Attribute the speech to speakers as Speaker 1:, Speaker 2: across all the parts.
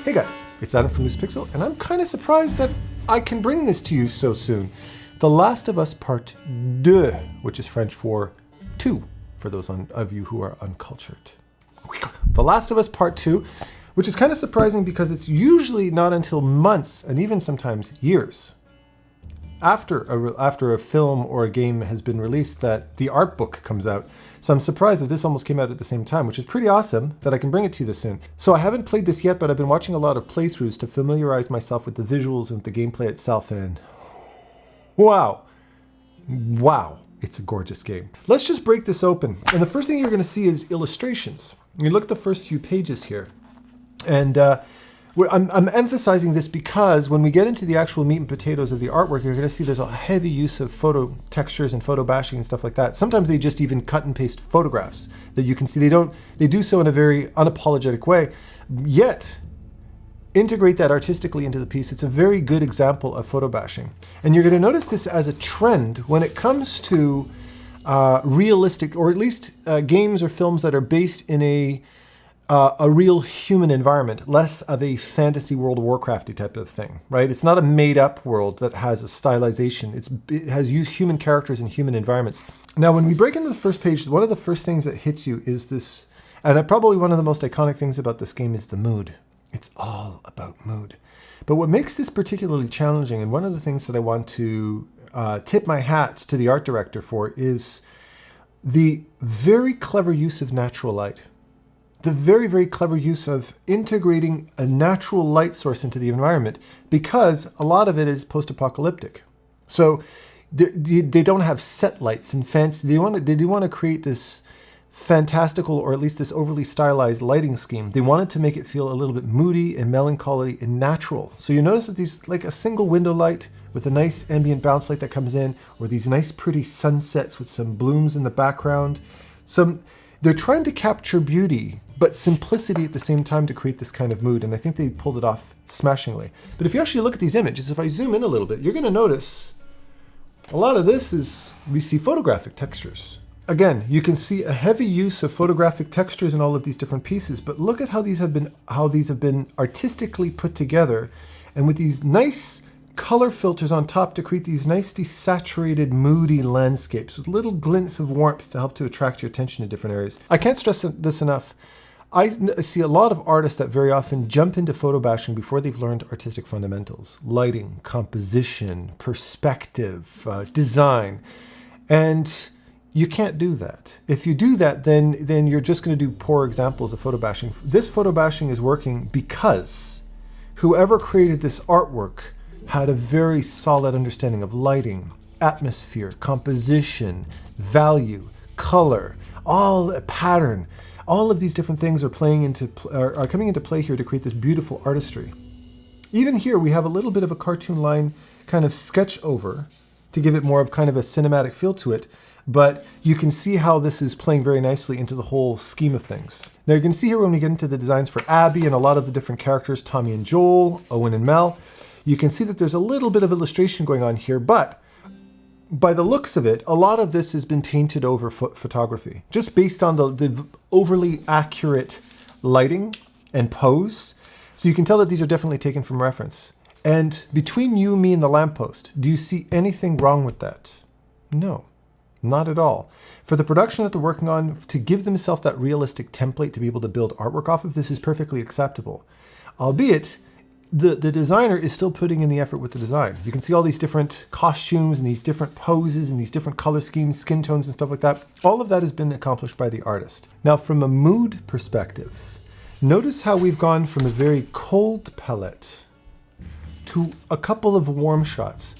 Speaker 1: Hey guys, it's Adam from LUCIDPIXUL, and I'm kind of surprised that I can bring this to you so soon. The Last of Us Part 2, which is French for 2, for those of you who are uncultured. The Last of Us Part 2, which is kind of surprising because it's usually not until months, and even sometimes years, after a film or a game has been released that the art book comes out. So I'm surprised that this almost came out at the same time, which is pretty awesome that I can bring it to you this soon. So I haven't played this yet, but I've been watching a lot of playthroughs to familiarize myself with the visuals and the gameplay itself, and wow, it's a gorgeous game. Let's just break this open. And the first thing you're going to see is illustrations. You look at the first few pages here, and I'm emphasizing this because when we get into the actual meat and potatoes of the artwork, you're going to see there's a heavy use of photo textures and photo bashing and stuff like that. Sometimes they just even cut and paste photographs that you can see. They do so in a very unapologetic way, yet integrate that artistically into the piece. It's a very good example of photo bashing. And you're going to notice this as a trend when it comes to realistic, or at least games or films that are based in a real human environment, less of a fantasy World of Warcrafty type of thing, right? It's not a made-up world that has a stylization. It has used human characters and human environments. Now, when we break into the first page, one of the first things that hits you is this, and probably one of the most iconic things about this game is the mood. It's all about mood. But what makes this particularly challenging, and one of the things that I want to tip my hat to the art director for, is the very clever use of natural light. The very, very clever use of integrating a natural light source into the environment, because a lot of it is post-apocalyptic. So they don't have set lights and fancy. They do want to create this fantastical, or at least this overly stylized lighting scheme. They wanted to make it feel a little bit moody and melancholy and natural. So you notice that these, like a single window light with a nice ambient bounce light that comes in, or these nice pretty sunsets with some blooms in the background. They're trying to capture beauty, but simplicity at the same time to create this kind of mood. And I think they pulled it off smashingly. But if you actually look at these images, if I zoom in a little bit, you're going to notice a lot of this is, we see photographic textures. Again, you can see a heavy use of photographic textures in all of these different pieces, but look at how these have been artistically put together, and with these nice color filters on top to create these nice desaturated, moody landscapes with little glints of warmth to help to attract your attention to different areas. I can't stress this enough. I see a lot of artists that very often jump into photo bashing before they've learned artistic fundamentals: lighting, composition, perspective, design. And you can't do that. If you do that, then you're just going to do poor examples of photo bashing. This photo bashing is working because whoever created this artwork had a very solid understanding of lighting, atmosphere, composition, value, color, pattern. All of these different things are coming into play here to create this beautiful artistry. Even here, we have a little bit of a cartoon line kind of sketch over to give it more of kind of a cinematic feel to it. But you can see how this is playing very nicely into the whole scheme of things. Now you can see here when we get into the designs for Abby and a lot of the different characters, Tommy and Joel, Owen and Mel, you can see that there's a little bit of illustration going on here, but by the looks of it, a lot of this has been painted over photography, just based on the overly accurate lighting and pose. So you can tell that these are definitely taken from reference. And between you, me, and the lamppost, do you see anything wrong with that? No, not at all. For the production that they're working on, to give themselves that realistic template to be able to build artwork off of, this is perfectly acceptable. Albeit, the designer is still putting in the effort with the design. You can see all these different costumes and these different poses and these different color schemes, skin tones and stuff like that. All of that has been accomplished by the artist. Now, from a mood perspective, notice how we've gone from a very cold palette to a couple of warm shots.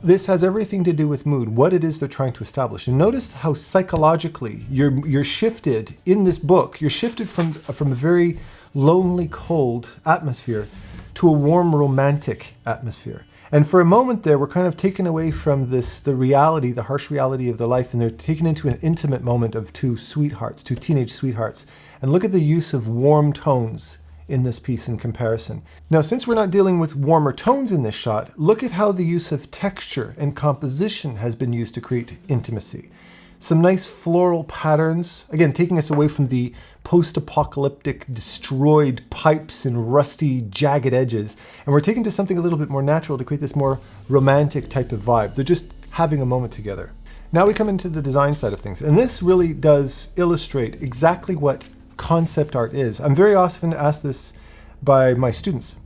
Speaker 1: This has everything to do with mood, what it is they're trying to establish. And notice how psychologically you're shifted in this book. You're shifted from a very lonely, cold atmosphere to a warm, romantic atmosphere. And for a moment there, we're kind of taken away from the reality, the harsh reality of their life, and they're taken into an intimate moment of two teenage sweethearts. And look at the use of warm tones in this piece in comparison. Now, since we're not dealing with warmer tones in this shot, look at how the use of texture and composition has been used to create intimacy. Some nice floral patterns. Again, taking us away from the post-apocalyptic destroyed pipes and rusty jagged edges. And we're taken to something a little bit more natural to create this more romantic type of vibe. They're just having a moment together. Now we come into the design side of things. And this really does illustrate exactly what concept art is. I'm very often asked this by my students.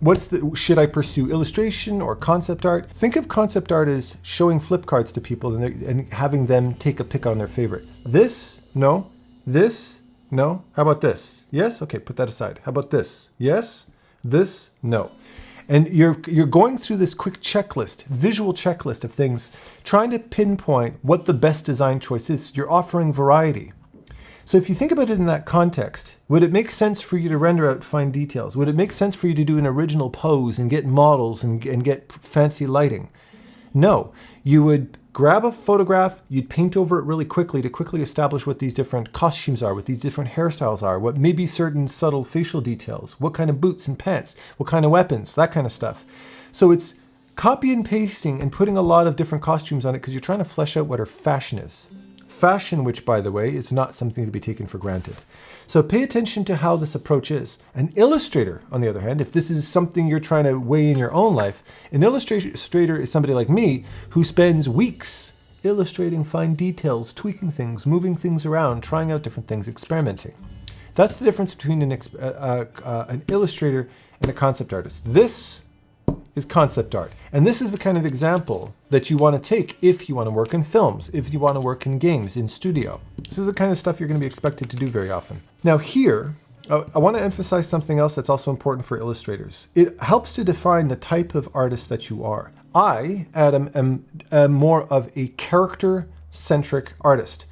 Speaker 1: Should I pursue illustration or concept art? Think of concept art as showing flip cards to people and having them take a pick on their favorite. This, no. This, no. How about this? Yes? Okay, put that aside. How about this? Yes? This, no. And you're going through this quick checklist, visual checklist of things, trying to pinpoint what the best design choice is. You're offering variety. So if you think about it in that context, would it make sense for you to render out fine details? Would it make sense for you to do an original pose and get models and get fancy lighting? No. You would grab a photograph, you'd paint over it really quickly to quickly establish what these different costumes are, what these different hairstyles are, what maybe certain subtle facial details, what kind of boots and pants, what kind of weapons, that kind of stuff. So it's copy and pasting and putting a lot of different costumes on it because you're trying to flesh out what her fashion is. Fashion, which by the way, is not something to be taken for granted. So pay attention to how this approach is. An illustrator, on the other hand, if this is something you're trying to weigh in your own life, an illustrator is somebody like me who spends weeks illustrating fine details, tweaking things, moving things around, trying out different things, experimenting. That's the difference between an illustrator and a concept artist. This is concept art. And this is the kind of example that you want to take if you want to work in films, if you want to work in games, in studio. This is the kind of stuff you're going to be expected to do very often. Now here, I want to emphasize something else that's also important for illustrators. It helps to define the type of artist that you are. I, Adam, am more of a character-centric artist.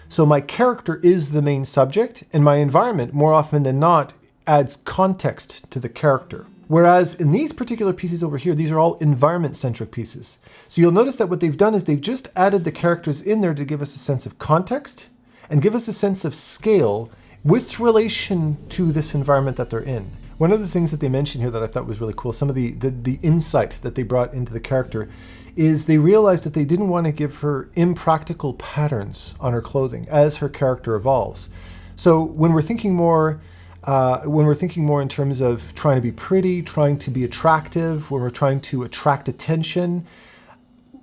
Speaker 1: So my character is the main subject, and my environment, more often than not, adds context to the character. Whereas in these particular pieces over here, these are all environment-centric pieces. So you'll notice that what they've done is they've just added the characters in there to give us a sense of context and give us a sense of scale with relation to this environment that they're in. One of the things that they mentioned here that I thought was really cool, some of the insight that they brought into the character, is they realized that they didn't want to give her impractical patterns on her clothing as her character evolves. So when we're thinking more in terms of trying to be pretty, trying to be attractive, when we're trying to attract attention,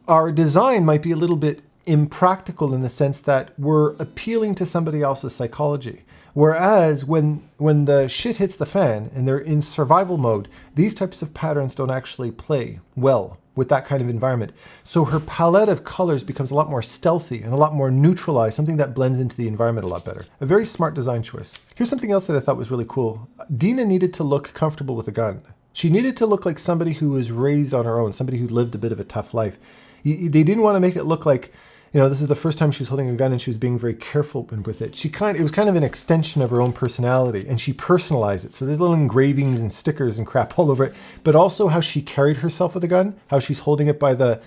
Speaker 1: our design might be a little bit impractical in the sense that we're appealing to somebody else's psychology. Whereas when the shit hits the fan and they're in survival mode, these types of patterns don't actually play well with that kind of environment. So her palette of colors becomes a lot more stealthy and a lot more neutralized, something that blends into the environment a lot better. A very smart design choice. Here's something else that I thought was really cool. Dina needed to look comfortable with a gun. She needed to look like somebody who was raised on her own, somebody who lived a bit of a tough life. They didn't want to make it look like, you know, this is the first time she was holding a gun and she was being very careful with it. It was kind of an extension of her own personality, and she personalized it. So there's little engravings and stickers and crap all over it, but also how she carried herself with a gun, how she's holding it by the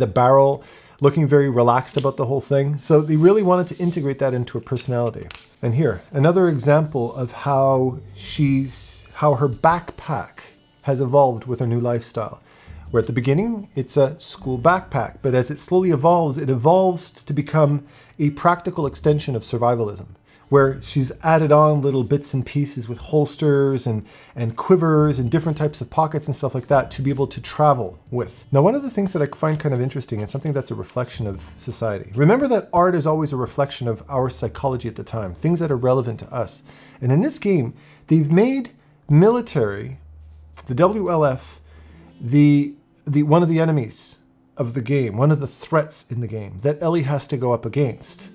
Speaker 1: barrel, looking very relaxed about the whole thing. So they really wanted to integrate that into her personality. And here, another example of how her backpack has evolved with her new lifestyle. Where at the beginning, it's a school backpack, but as it slowly evolves, it evolves to become a practical extension of survivalism, where she's added on little bits and pieces with holsters and quivers and different types of pockets and stuff like that to be able to travel with. Now, one of the things that I find kind of interesting is something that's a reflection of society. Remember that art is always a reflection of our psychology at the time, things that are relevant to us. And in this game, they've made military, the WLF, one of the enemies of the game, one of the threats in the game that Ellie has to go up against,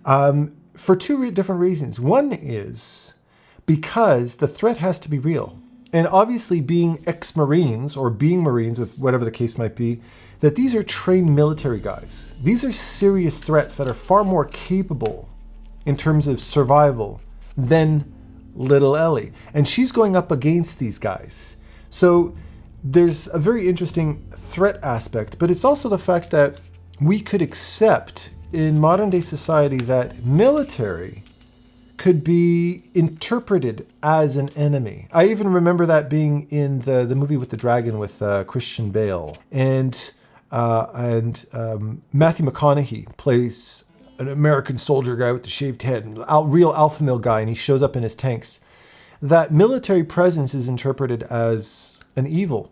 Speaker 1: for two different reasons. One is because the threat has to be real. And obviously being ex-Marines or being Marines, if whatever the case might be, that these are trained military guys. These are serious threats that are far more capable in terms of survival than little Ellie. And she's going up against these guys. So there's a very interesting threat aspect, but it's also the fact that we could accept in modern day society that military could be interpreted as an enemy. I even remember that being in the movie with the dragon with Christian Bale, and Matthew McConaughey plays an American soldier guy with the shaved head, real alpha male guy, and he shows up in his tanks. That military presence is interpreted as an evil,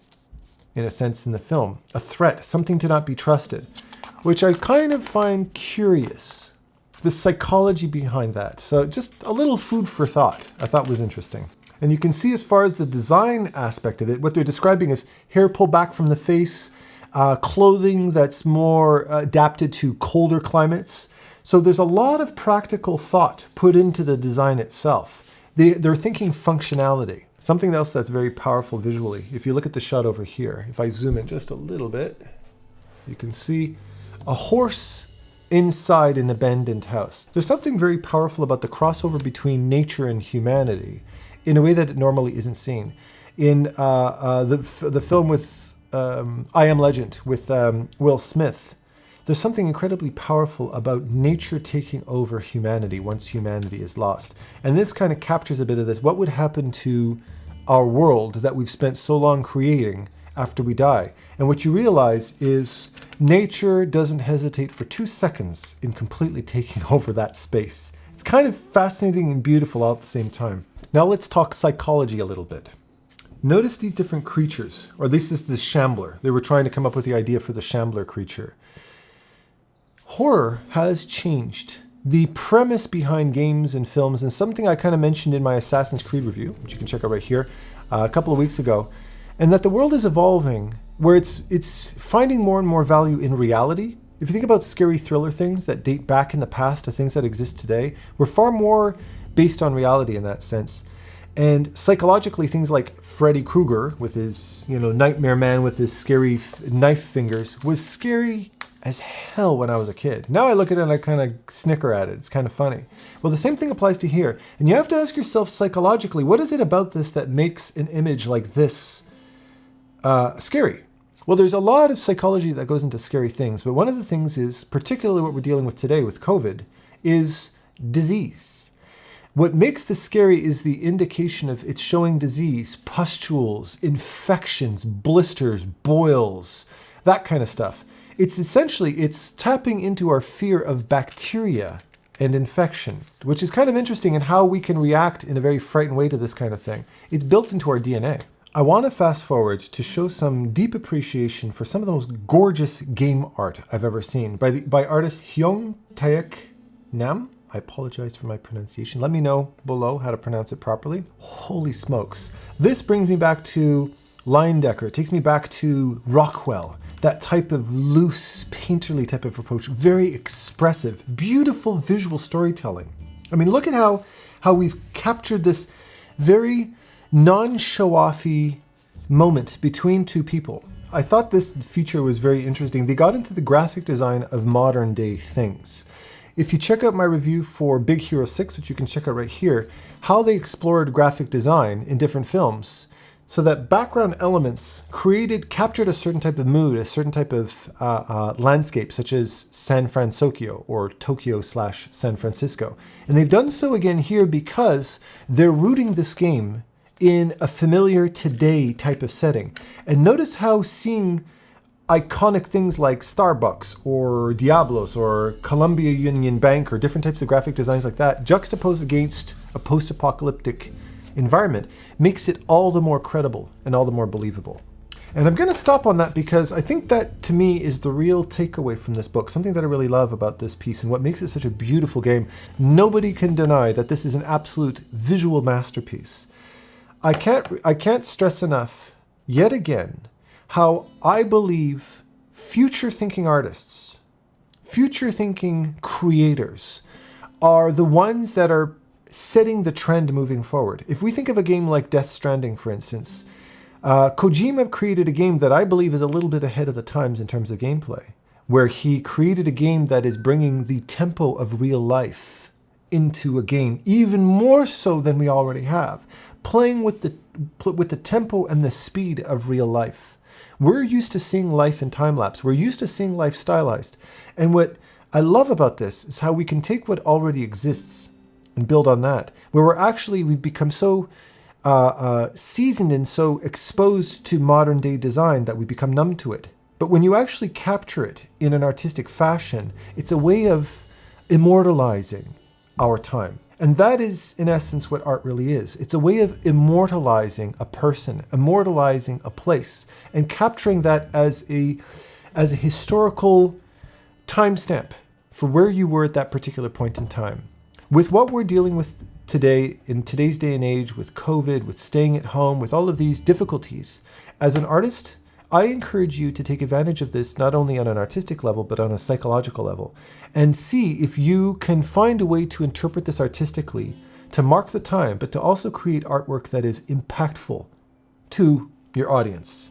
Speaker 1: in a sense, in the film, a threat, something to not be trusted, which I kind of find curious, the psychology behind that. So just a little food for thought I thought was interesting. And you can see as far as the design aspect of it, what they're describing is hair pulled back from the face, clothing that's more adapted to colder climates. So there's a lot of practical thought put into the design itself. They're thinking functionality, something else that's very powerful visually. If you look at the shot over here, if I zoom in just a little bit, you can see a horse inside an abandoned house. There's something very powerful about the crossover between nature and humanity in a way that it normally isn't seen. In the film with I Am Legend with Will Smith, there's something incredibly powerful about nature taking over humanity once humanity is lost. And this kind of captures a bit of this. What would happen to our world that we've spent so long creating after we die? And what you realize is nature doesn't hesitate for 2 seconds in completely taking over that space. It's kind of fascinating and beautiful all at the same time. Now let's talk psychology a little bit. Notice these different creatures, or at least this shambler. They were trying to come up with the idea for the shambler creature. Horror has changed. The premise behind games and films, and something I kind of mentioned in my Assassin's Creed review, which you can check out right here, a couple of weeks ago, and that the world is evolving where it's finding more and more value in reality. If you think about scary thriller things that date back in the past to things that exist today, we're far more based on reality in that sense. And psychologically, things like Freddy Krueger with his, nightmare man with his scary knife fingers was scary as hell when I was a kid. Now I look at it and I kind of snicker at it. It's kind of funny. Well, the same thing applies to here. And you have to ask yourself psychologically, what is it about this that makes an image like this scary? Well, there's a lot of psychology that goes into scary things, but one of the things is, particularly what we're dealing with today with COVID, is disease. What makes this scary is the indication of it's showing disease, pustules, infections, blisters, boils, that kind of stuff. It's tapping into our fear of bacteria and infection, which is kind of interesting in how we can react in a very frightened way to this kind of thing. It's built into our DNA. I want to fast forward to show some deep appreciation for some of the most gorgeous game art I've ever seen by artist Hyung Taek Nam. I apologize for my pronunciation. Let me know below how to pronounce it properly. Holy smokes. This brings me back to Leyendecker. It takes me back to Roswell. That type of loose, painterly type of approach. Very expressive, beautiful visual storytelling. I mean, look at how we've captured this very non-show-offy moment between two people. I thought this feature was very interesting. They got into the graphic design of modern day things. If you check out my review for Big Hero 6, which you can check out right here, how they explored graphic design in different films, so that background elements captured a certain type of mood, a certain type of landscape, such as San Francisco or Tokyo/San Francisco. And they've done so again here because they're rooting this game in a familiar today type of setting. And notice how seeing iconic things like Starbucks or Diablos or Columbia Union Bank or different types of graphic designs like that juxtaposed against a post-apocalyptic environment makes it all the more credible and all the more believable. And I'm going to stop on that because I think that to me is the real takeaway from this book, something that I really love about this piece and what makes it such a beautiful game. Nobody can deny that this is an absolute visual masterpiece. I can't stress enough yet again how I believe future-thinking artists, future-thinking creators are the ones that are setting the trend moving forward. If we think of a game like Death Stranding, for instance, Kojima created a game that I believe is a little bit ahead of the times in terms of gameplay, where he created a game that is bringing the tempo of real life into a game, even more so than we already have, playing with the tempo and the speed of real life. We're used to seeing life in time-lapse. We're used to seeing life stylized. And what I love about this is how we can take what already exists and build on that, where we've become so seasoned and so exposed to modern day design that we become numb to it. But when you actually capture it in an artistic fashion, it's a way of immortalizing our time. And that is, in essence, what art really is. It's a way of immortalizing a person, immortalizing a place, and capturing that as a historical timestamp for where you were at that particular point in time. With what we're dealing with today, in today's day and age, with COVID, with staying at home, with all of these difficulties, as an artist, I encourage you to take advantage of this, not only on an artistic level, but on a psychological level, and see if you can find a way to interpret this artistically, to mark the time, but to also create artwork that is impactful to your audience.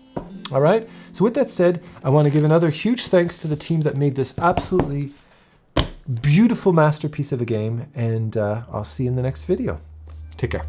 Speaker 1: All right? So with that said, I want to give another huge thanks to the team that made this absolutely beautiful masterpiece of a game, and I'll see you in the next video. Take care.